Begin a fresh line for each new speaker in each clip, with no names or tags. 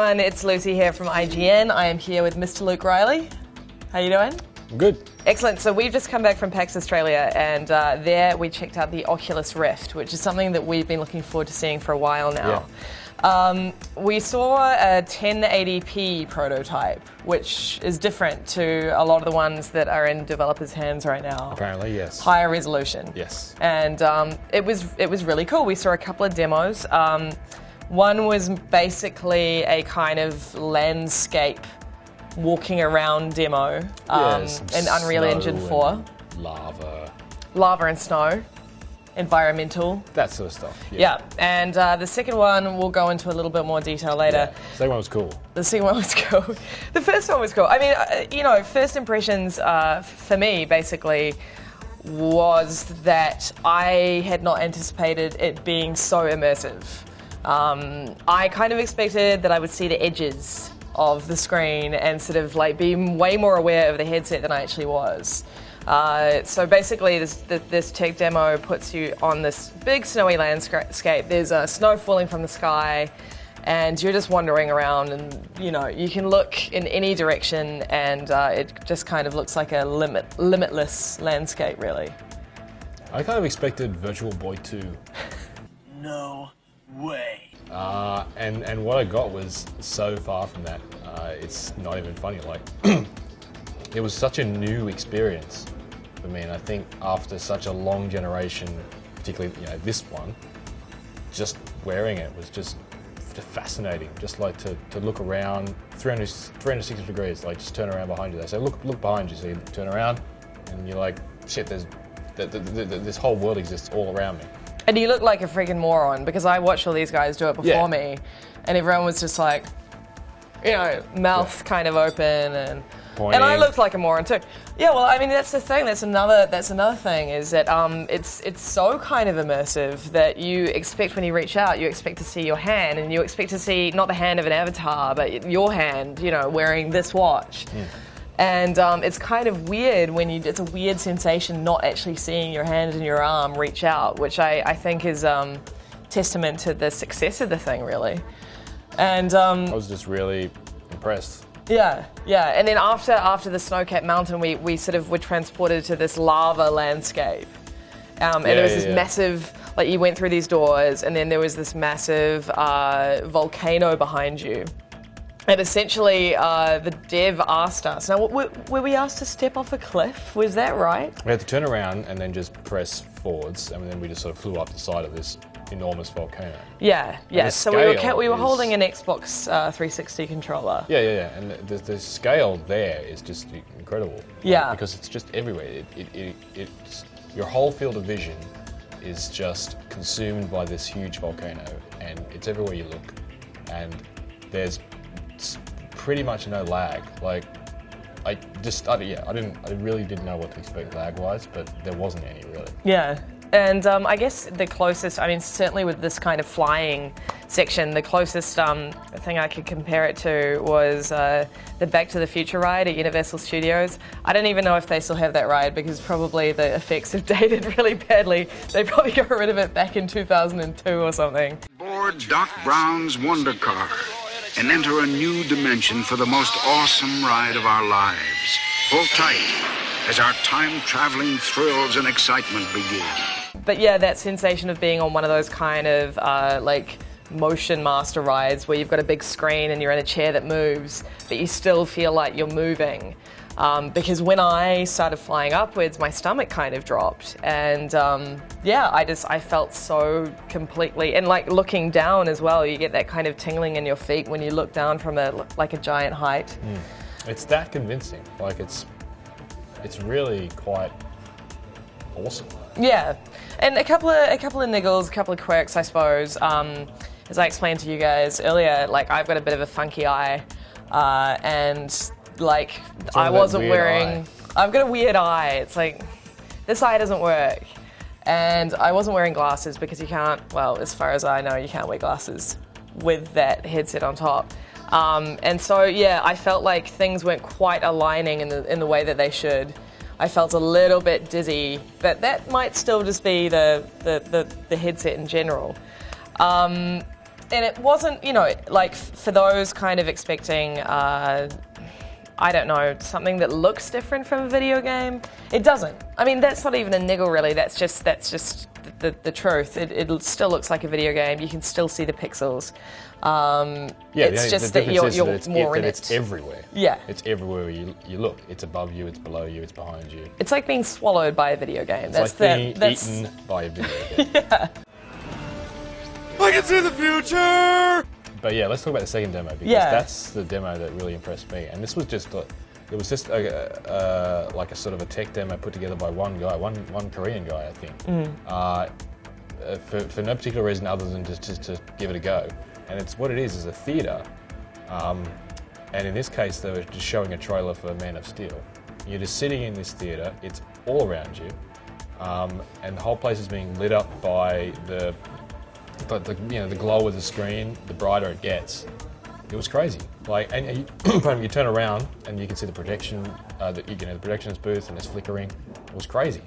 everyone, it's Lucy here from IGN. I am here with Mr. Luke Riley. How you doing?
I'm good.
Excellent. So we've just come back from PAX Australia, and there we checked out the Oculus Rift, which is something that we've been looking forward to seeing for a while now. Yeah. We saw a 1080p prototype, which is different to a lot of the ones that are in developers' hands right now.
Apparently, yes.
Higher resolution.
Yes.
And it was really cool. We saw a couple of demos. One was basically a kind of landscape walking around demo in Unreal Engine 4. Lava and snow. Environmental.
That sort of stuff.
Yeah. And the second one we'll go into a little bit more detail later.
Yeah. The second one was cool.
The second one was cool. The first one was cool. I mean, you know, first impressions for me basically was that I had not anticipated it being so immersive. I kind of expected that I would see the edges of the screen and sort of like be way more aware of the headset than I actually was. So basically this tech demo puts you on this big snowy landscape. There's snow falling from the sky and you're just wandering around, and you know, you can look in any direction and it just kind of looks like a limitless landscape, really.
I kind of expected Virtual Boy 2.
No way.
And what I got was so far from that. It's not even funny. Like, it was such a new experience for me, and I think after such a long generation, particularly this one, just wearing it was just fascinating. Just like to look around 360 degrees, like just turn around behind you. They say look behind you, so you turn around, and you're like, shit, there's this whole world exists all around me.
And you look like a freaking moron, because I watched all these guys do it before me, and everyone was just like, you know, mouth kind of open, and
pointing.
And I looked like a moron too. Yeah, well, I mean, that's the thing. That's another thing, is that it's so kind of immersive that you expect when you reach out, you expect to see your hand, and you expect to see not the hand of an avatar, but your hand, you know, wearing this watch. And it's kind of weird when it's a weird sensation not actually seeing your hand and your arm reach out, which I think is testament to the success of the thing, really. And I
was just really impressed.
Yeah. And then after the snow-capped mountain, we sort of were transported to this lava landscape. And there was this massive, like, you went through these doors, and then there was this massive volcano behind you. And essentially, the dev asked us, now were we asked to step off a cliff? Was that right?
We had to turn around and then just press forwards, and then we just sort of flew up the side of this enormous volcano. Yeah.
So we were holding an Xbox 360 controller.
Yeah. And the scale there is just incredible.
Yeah.
Because it's just everywhere. It's your whole field of vision is just consumed by this huge volcano, and it's everywhere you look. And there's pretty much no lag. Like, I really didn't know what to expect lag-wise, but there wasn't any, really. Yeah.
And I guess the closest, I mean, certainly with this kind of flying section, the closest thing I could compare it to was the Back to the Future ride at Universal Studios. I don't even know if they still have that ride, because probably the effects have dated really badly. They probably got rid of it back in 2002 or something.
Board Doc Brown's Wonder Car and enter a new dimension for the most awesome ride of our lives. Hold tight as our time-traveling thrills and excitement begin.
But yeah, that sensation of being on one of those kind of like motion master rides where you've got a big screen and you're in a chair that moves, but you still feel like you're moving. Because when I started flying upwards, my stomach kind of dropped, and I felt so completely, and like looking down as well, you get that kind of tingling in your feet when you look down from a giant height.
It's that convincing. Like, it's really quite awesome.
Yeah, and a couple of niggles, a couple of quirks, I suppose. As I explained to you guys earlier, like, I've got a bit of a funky eye, and like, I wasn't wearing... I've got a weird eye. It's like, this eye doesn't work. And I wasn't wearing glasses because you can't, well, as far as I know, you can't wear glasses with that headset on top. And so, yeah, I felt like things weren't quite aligning in the way that they should. I felt a little bit dizzy, but that might still just be the headset in general. And it wasn't, you know, like for those kind of expecting, I don't know, something that looks different from a video game. It doesn't. I mean, that's not even a niggle, really. That's just the truth. It still looks like a video game. You can still see the pixels. It's just that you're more in it.
It's everywhere.
Yeah.
It's everywhere you look. It's above you, it's below you, it's behind you.
It's like being swallowed by a video game.
It's being eaten by a video game.
Yeah.
I can see the future!
But yeah, let's talk about the second demo, because that's the demo that really impressed me. And this was just like a sort of a tech demo put together by one guy, one Korean guy, I think. For no particular reason other than just to give it a go. And it's what it is a theatre. And in this case, they were just showing a trailer for Man of Steel. You're just sitting in this theatre, it's all around you, and the whole place is being lit up by the glow of the screen. The brighter it gets. It was crazy. Like, and you turn around and you can see the projection, the projectionist booth, and it's flickering. It was crazy.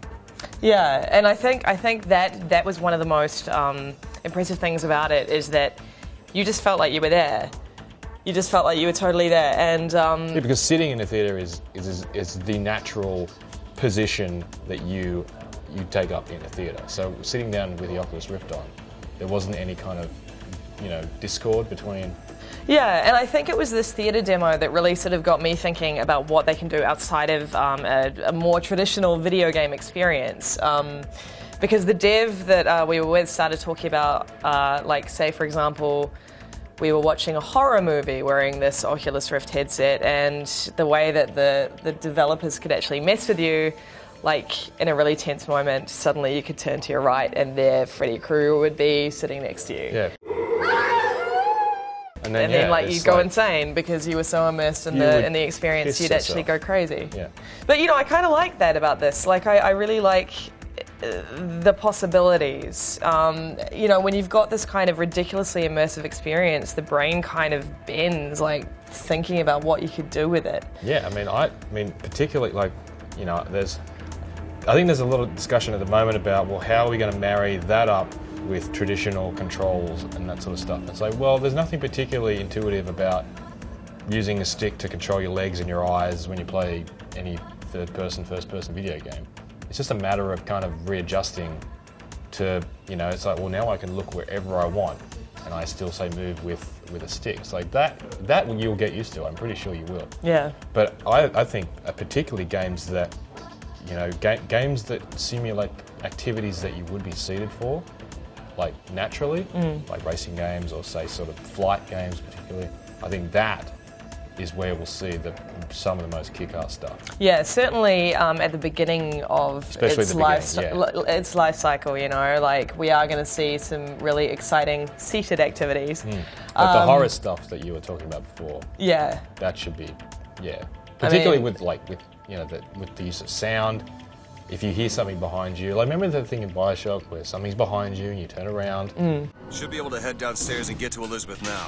Yeah, and I think that was one of the most impressive things about it, is that you just felt like you were there. You just felt like you were totally there, and
yeah, because sitting in a theatre is the natural position that you take up in a theatre. So sitting down with the Oculus Rift on, there wasn't any kind of discord between.
Yeah, and I think it was this theatre demo that really sort of got me thinking about what they can do outside of a more traditional video game experience. Because the dev that we were with started talking about, like, say, for example, we were watching a horror movie wearing this Oculus Rift headset, and the way that the developers could actually mess with you, like in a really tense moment, suddenly you could turn to your right and there Freddy Krueger would be sitting next to you.
Yeah. And then
you'd go insane because you were so immersed in the experience, you'd actually go crazy.
Yeah.
But I kind of like that about this. Like, I really like the possibilities. When you've got this kind of ridiculously immersive experience, the brain kind of bends, like, thinking about what you could do with it.
Yeah, I mean, particularly, like, I think there's a lot of discussion at the moment about, well, how are we going to marry that up with traditional controls and that sort of stuff? It's like, well, there's nothing particularly intuitive about using a stick to control your legs and your eyes when you play any third-person, first-person video game. It's just a matter of kind of readjusting to, it's like, well, now I can look wherever I want and I still say move with a stick. It's like that you'll get used to. I'm pretty sure you will.
Yeah.
But I think particularly games that, games that simulate activities that you would be seated for, like naturally, like racing games or say sort of flight games particularly, I think that is where we'll see some of the most kick-ass stuff.
Yeah, certainly at the beginning of its life cycle, like we are going to see some really exciting seated activities.
Like the horror stuff that you were talking about before.
Yeah.
That should be, particularly with the use of sound. If you hear something behind you, like remember the thing in BioShock where something's behind you and you turn around?
Should be able to head downstairs and get to Elizabeth now.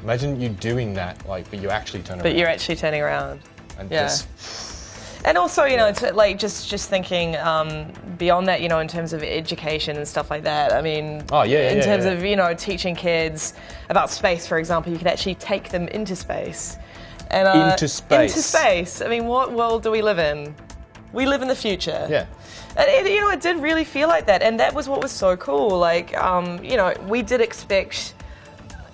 Imagine you doing that, like, but you actually turn around.
But you're actually turning around.
And
and also, it's like just thinking beyond that, in terms of education and stuff like that. I mean, in terms of teaching kids about space, for example, you could actually take them into space. And,
into space.
Into space. I mean, what world do we live in? We live in the future.
Yeah.
And it did really feel like that, and that was what was so cool. Like, we did expect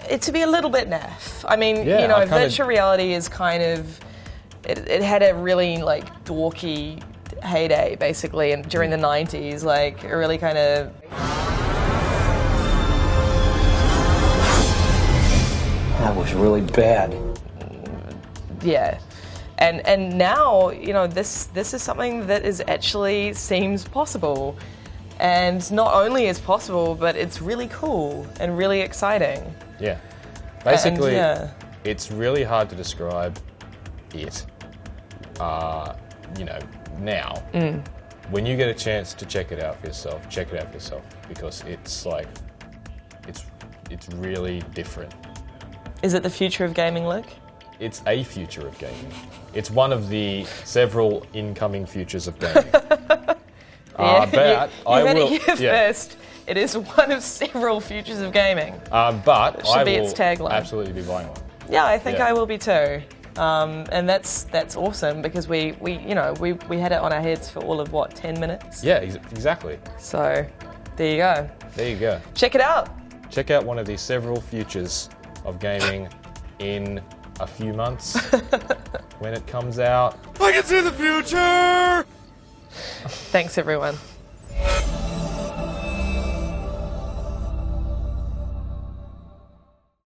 it to be a little bit naff. I mean, virtual reality is kind of, it had a really, like, dorky heyday, basically, and during the 90s, like, a really kind of...
That was really bad.
Yeah. And now, this is something that actually seems possible. And not only is possible, but it's really cool and really exciting.
Yeah. Basically, it's really hard to describe it, now. When you get a chance to check it out for yourself, because it's like, it's really different.
Is it the future of gaming, Luke?
It's a future of gaming. It's one of the several incoming futures of gaming. But
you heard it here first. It is one of several futures of gaming.
But
It should
I
be
will
its tagline.
absolutely be buying one.
Yeah, I think
Yeah.
I will be too. And that's awesome because we had it on our heads for all of what, 10 minutes?
Yeah, exactly.
So there you go.
There you go.
Check it out.
Check out one of the several futures of gaming in a few months when it comes out.
I can see the future!
Thanks everyone.